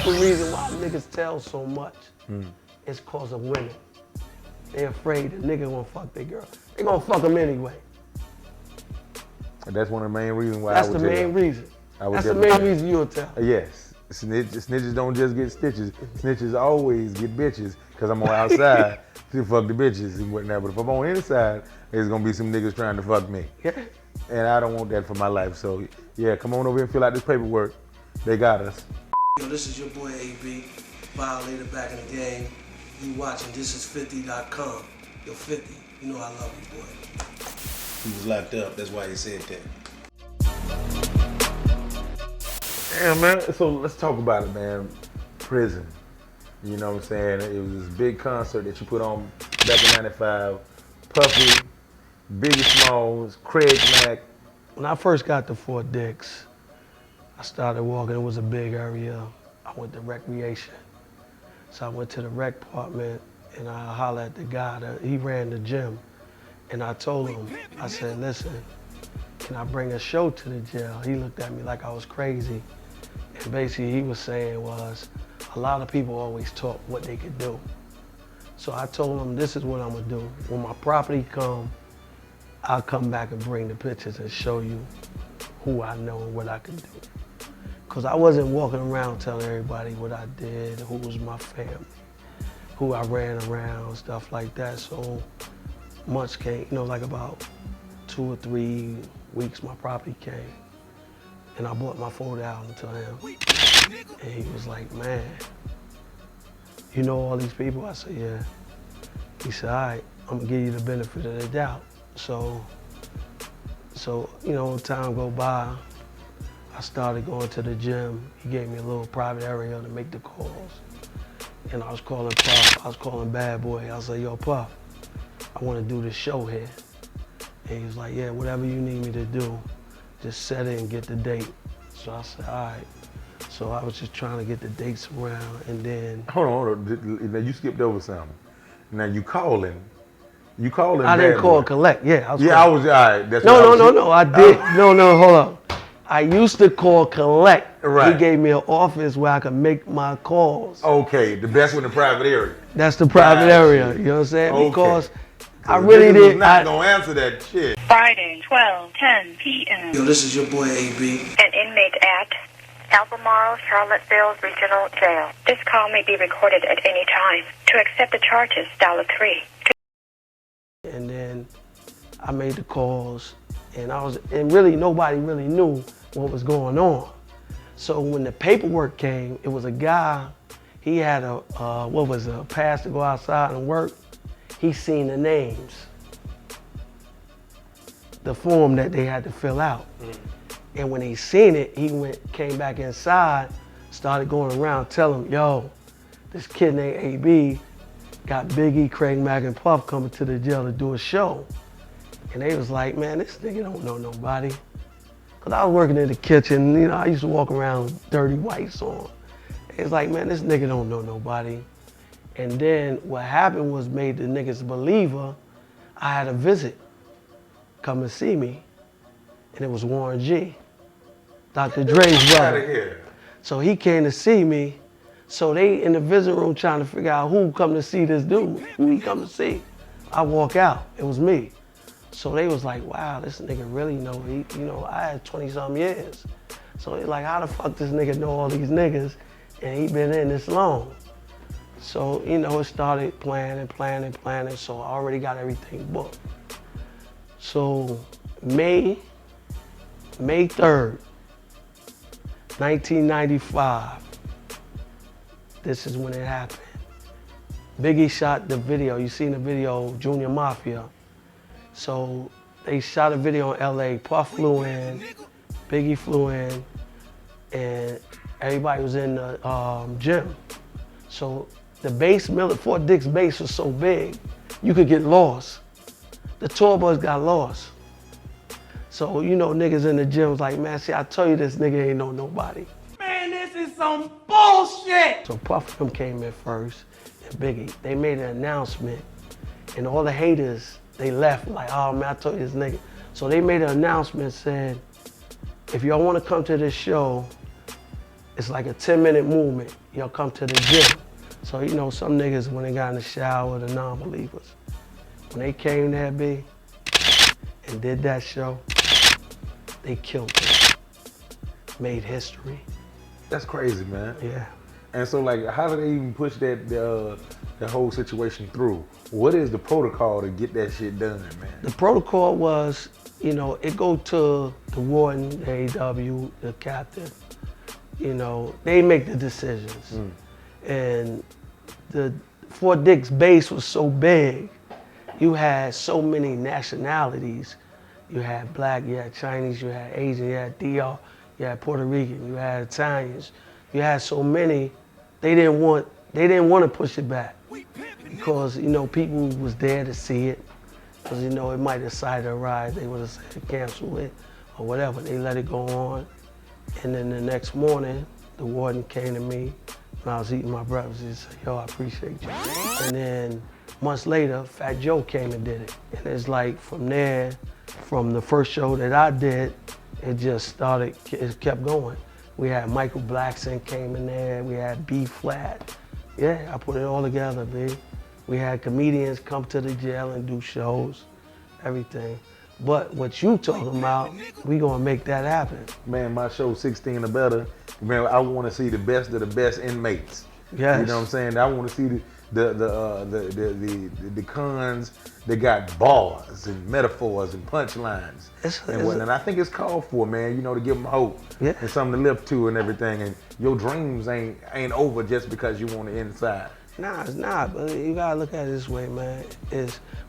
The reason why niggas tell so much is cause of women. They're afraid the nigga gonna fuck their girl. They gonna fuck them anyway. And that's one of the main reasons why That's I would the tell. main reason. That's the definitely main tell. reason you'll tell. Yes. Snitches don't just get stitches. Snitches always get bitches. Cause I'm on outside to fuck the bitches and whatnot. But if I'm on inside, there's gonna be some niggas trying to fuck me. Yeah. And I don't want that for my life. So yeah, come on over here and fill out this paperwork. They got us. Yo, this is your boy AB, Violator back in the game. You watching thisis50.com. Yo, 50, you know I love you, boy. He was locked up, that's why he said that. Damn, man. So let's talk about it, man. Prison. You know what I'm saying? It was this big concert that you put on back in '95. Puffy, Biggie Smalls, Craig Mack. When I first got to Fort Dix, I started walking. It was a big area. I went to recreation. So I went to the rec department and I hollered at the guy. He ran the gym. And I told him, I said, listen, can I bring a show to the jail? He looked at me like I was crazy. And basically he was saying was, a lot of people always talk what they could do. So I told him, this is what I'm gonna do. When my property come, I'll come back and bring the pictures and show you who I know and what I can do. Because I wasn't walking around telling everybody what I did, who was my family, who I ran around, stuff like that. So months came, like about 2 or 3 weeks, my property came. And I brought my photo out to him. And he was like, man, you know all these people? I said, yeah. He said, all right, I'm gonna give you the benefit of the doubt. So time go by, I started going to the gym. He gave me a little private area to make the calls. And I was calling Puff, I was calling Bad Boy. I was like, yo, Puff, I want to do this show here. And he was like, yeah, whatever you need me to do, just set it and get the date. So I said, all right. So I was just trying to get the dates around, and then... Hold on. Now you skipped over something. Now you calling. I didn't call collect, yeah. I was all right. That's No, I did. No, hold up. I used to call collect. Right. He gave me an office where I could make my calls. Okay, the best one in the private area. That's the private area, you know what I'm saying? Okay. Because I really didn't... not gonna answer that shit. Friday, 12:10 p.m. Yo, this is your boy AB. An inmate at Albemarle, Charlottesville Regional Jail. This call may be recorded at any time. To accept the charges, dial 3. And then I made the calls, and really nobody really knew what was going on. So when the paperwork came, it was a guy, he had a pass to go outside and work. He seen the names, the form that they had to fill out. And when he seen it, he came back inside, started going around telling him, yo, this kid named AB got Biggie, Craig, Mack and Puff coming to the jail to do a show. And they was like, man, this nigga don't know nobody. Cause I was working in the kitchen, I used to walk around with dirty whites on. It's like, man, this nigga don't know nobody. And then what happened was made the niggas believer. I had a visit come and see me, and it was Warren G, Dr. Dre's brother. So he came to see me. So they in the visiting room trying to figure out who come to see this dude, who he come to see. I walk out, it was me. So they was like, wow, this nigga really know, I had 20-something years. So they like, how the fuck this nigga know all these niggas and he been in this long? So, it started planning. So I already got everything booked. So May 3rd, 1995, this is when it happened. Biggie shot the video. You seen the video, Junior Mafia. So they shot a video in LA. Puff flew in, Biggie flew in, and everybody was in the gym. So the base, Fort Dix base was so big, you could get lost. The tour bus got lost. So, niggas in the gym was like, man, see, I tell you this nigga ain't know nobody. Man, this is some bullshit! So Puff them came in first, and Biggie, they made an announcement, and all the haters, they left like, oh man, I told you this nigga. So they made an announcement saying, if y'all wanna come to this show, it's like a 10-minute movement. Y'all come to the gym. So, you know, some niggas, when they got in the shower, the non-believers, when they came there, B, and did that show, they killed it. Made history. That's crazy, man. Yeah. And so, like, how do they even push that whole situation through? What is the protocol to get that shit done, man? The protocol was, you know, it go to the warden, the AW, the captain. You know, they make the decisions. And the Fort Dix base was so big, you had so many nationalities. You had black, you had Chinese, you had Asian, you had DR, you had Puerto Rican, you had Italians. You had so many, they didn't want to push it back because, you know, people was there to see it. Because, you know, it might have cited a rise, they would have said cancel it or whatever. They let it go on. And then the next morning, the warden came to me when I was eating my breakfast. He said, yo, I appreciate you. And then months later, Fat Joe came and did it. And it's like from there, from the first show that I did, it just started, it kept going. We had Michael Blackson came in there, we had B Flat. Yeah, I put it all together, B. We had comedians come to the jail and do shows, everything. But what you talking about, we gonna make that happen. Man, my show 16 or better, man, I want to see the best of the best inmates. Yes. You know what I'm saying? I want to see the cons that got bars and metaphors and punchlines. And I think it's called for, man, you know, to give them hope and something to live to and everything. And your dreams ain't over just because you want it inside. Nah, it's not, but you gotta look at it this way, man.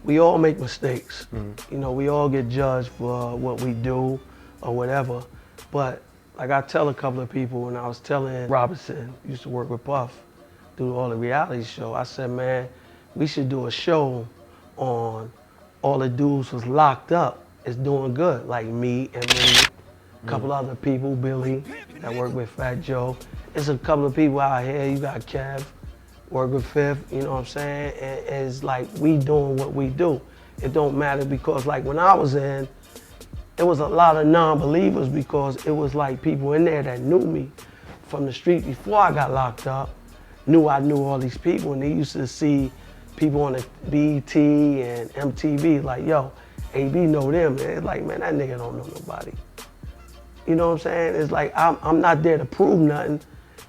We all make mistakes. You know, we all get judged for what we do or whatever. But like I tell a couple of people, when I was telling Robinson, used to work with Puff, do all the reality show, I said, man, we should do a show on all the dudes was locked up is doing good, like me and me, a couple other people, Billy, that work with Fat Joe. There's a couple of people out here, you got Kev, work with Fifth, you know what I'm saying? And it's like we doing what we do. It don't matter because like when I was in, there was a lot of non-believers because it was like people in there that knew me from the street before I got locked up, knew I knew all these people, and they used to see people on the BET and MTV like, yo, AB know them. And it's like, man, that nigga don't know nobody. You know what I'm saying? It's like, I'm not there to prove nothing.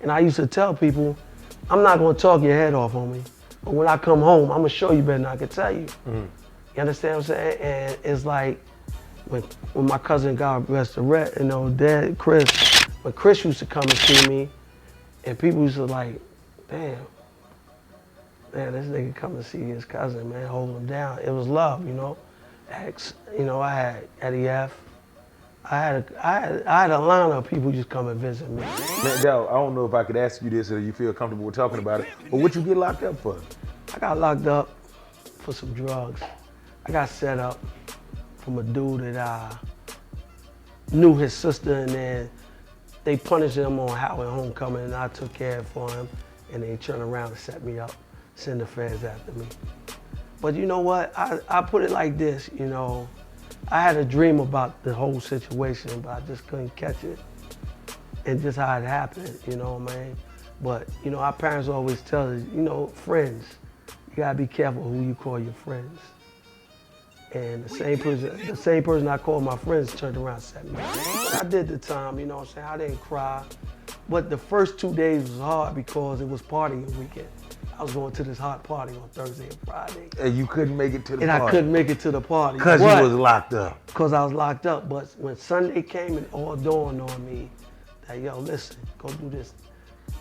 And I used to tell people, I'm not gonna talk your head off on me, but when I come home, I'm gonna show you better than I can tell you. You understand what I'm saying? And it's like, when my cousin got arrested, you know, Dad, Chris, when Chris used to come and see me, and people used to like, damn, man, this nigga come to see his cousin, man, hold him down. It was love, you know. You know, I had Eddie F. I had a line of people just come and visit me. Man, Dal, I don't know if I could ask you this or you feel comfortable with talking about it, but what you get locked up for? I got locked up for some drugs. I got set up from a dude that I knew his sister, and then they punished him on Howard Homecoming, and I took care of it for him, and they turned around and set me up, send the feds after me. But you know what? I put it like this, you know. I had a dream about the whole situation, but I just couldn't catch it. And just how it happened, you know what I mean? But, you know, our parents always tell us, you know, friends, you gotta be careful who you call your friends. And the same person I called my friends turned around and set me up. I did the time, you know what I'm saying? I didn't cry. But the first 2 days was hard because it was partying weekend. I was going to this hot party on Thursday and Friday. And you couldn't make it to the party? And I couldn't make it to the party. Because you was locked up? Because I was locked up. But when Sunday came, it all dawned on me that, yo, listen, go do this.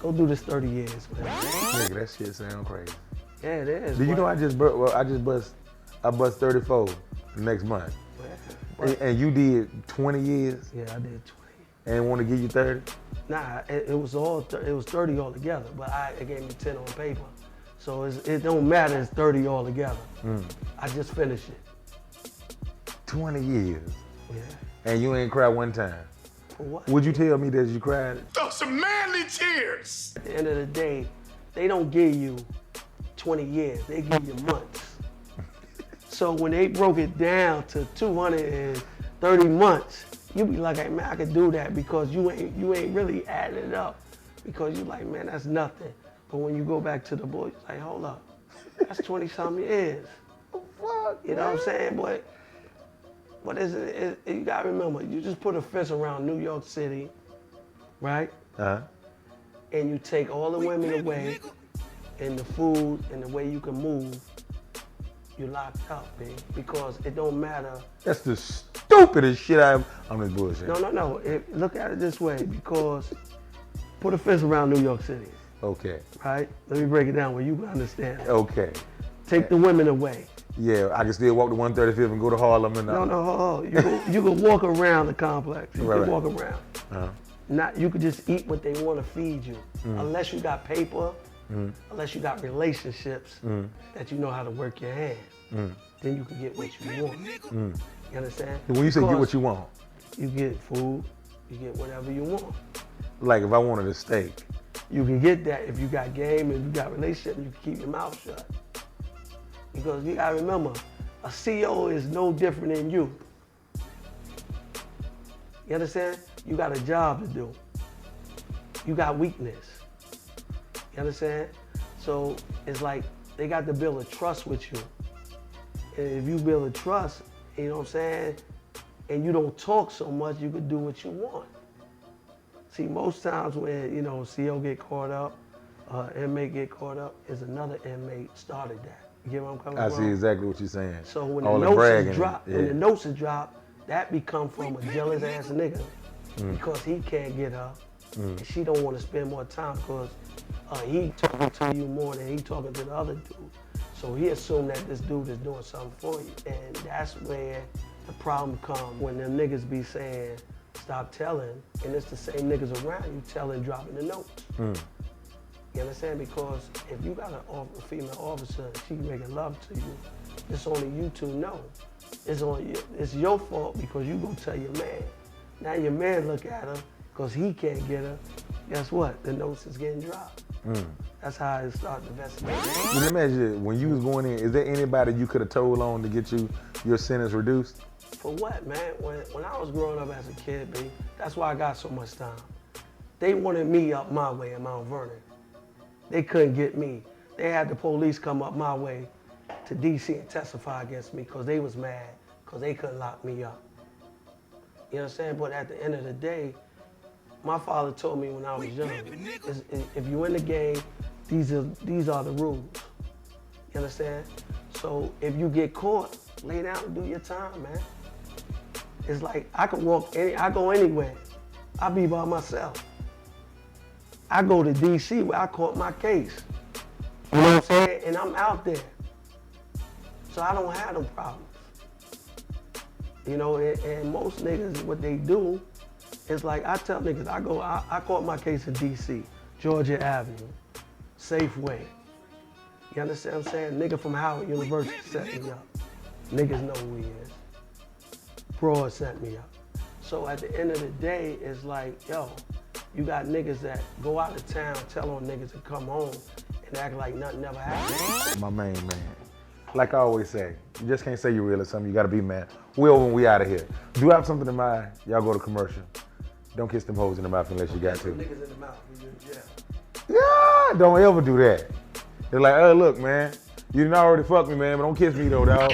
Go do this 30 years, man. Nigga, that shit sound crazy. Yeah, it is. Do you know I bust 34 next month. Yeah. And you did 20 years? Yeah, I did 20. And want to give you 30? Nah, it was 30 altogether, but it gave me 10 on paper. So it don't matter, it's 30 altogether. I just finished it. 20 years? Yeah. And you ain't cried one time? For what? Would you tell me that you cried? Throw some manly tears! At the end of the day, they don't give you 20 years, they give you months. So when they broke it down to 230 months, you be like, hey man, I could do that because you ain't really adding it up because you like, man, that's nothing. But when you go back to the boy, it's like, hold up, that's 20-something years. You know what I'm saying? But you gotta remember, you just put a fence around New York City, right? Uh-huh. And you take all the women away, and the food, and the way you can move, you're locked up, man. Because it don't matter. That's the stupidest shit I'm just bullshit. No. Look at it this way, because put a fence around New York City, Okay. right? Let me break it down where you can understand. Okay. Take the women away. Yeah, I can still walk to 135th and go to Harlem and No. You can walk around the complex. You can walk around. Uh-huh. You could just eat what they want to feed you, unless you got paper, unless you got relationships that you know how to work your hand. Then you can get what you want. You understand? When you say get what you want, you get food, you get whatever you want. like if I wanted a steak. You can get that if you got game and you got relationship, you can keep your mouth shut. Because you gotta remember, a CEO is no different than you. You understand? You got a job to do. You got weakness. You understand? So it's like they got to build a trust with you. And if you build a trust, you know what I'm saying, and you don't talk so much, you can do what you want. See, most times when, you know, CEO get caught up, inmate get caught up, is another inmate started that. You get what I'm coming from? I see exactly what you're saying. So when All the the notes bragging, is dropped, yeah. when the notes is dropped, that become from a jealous ass nigga because he can't get her, and she don't want to spend more time because he talking to you more than he talking to the other dude. So he assumed that this dude is doing something for you, and that's where the problem comes when them niggas be saying, stop telling, and it's the same niggas around you telling, dropping the notes. You understand? Because if you got a female officer and she making love to you, it's only you two know. It's your fault because you gonna tell your man. Now your man look at her because he can't get her. Guess what? The notes is getting dropped. That's how it started to investigate. But imagine when you was going in, is there anybody you could have told on to get your sentence reduced? For what, man? When I was growing up as a kid, B, that's why I got so much time. They wanted me up my way in Mount Vernon. They couldn't get me. They had the police come up my way to DC and testify against me because they was mad because they couldn't lock me up. You understand? But at the end of the day, my father told me when I was young, if you in the game, these are the rules. You understand? So if you get caught, lay down and do your time, man. It's like I can I go anywhere. I be by myself. I go to DC where I caught my case. You know what I'm saying? And I'm out there. So I don't have them problems. You know, and most niggas, what they do is like, I tell niggas, I caught my case in DC, Georgia Avenue, Safeway. You understand what I'm saying? Nigga from Howard University set me up. Niggas know who he is. Broad set me up. So at the end of the day, it's like, yo, you got niggas that go out of town, tell on niggas to come home and act like nothing ever happened. My main man. Like I always say, you just can't say you're real or something, you gotta be man. We over and we out of here. Do I have something in mind? Y'all go to commercial. Don't kiss them hoes in the mouth unless you got to. Niggas in the mouth, yeah. Yeah, don't ever do that. They're like, oh look, man, you didn't already fuck me, man, but don't kiss me though, dog.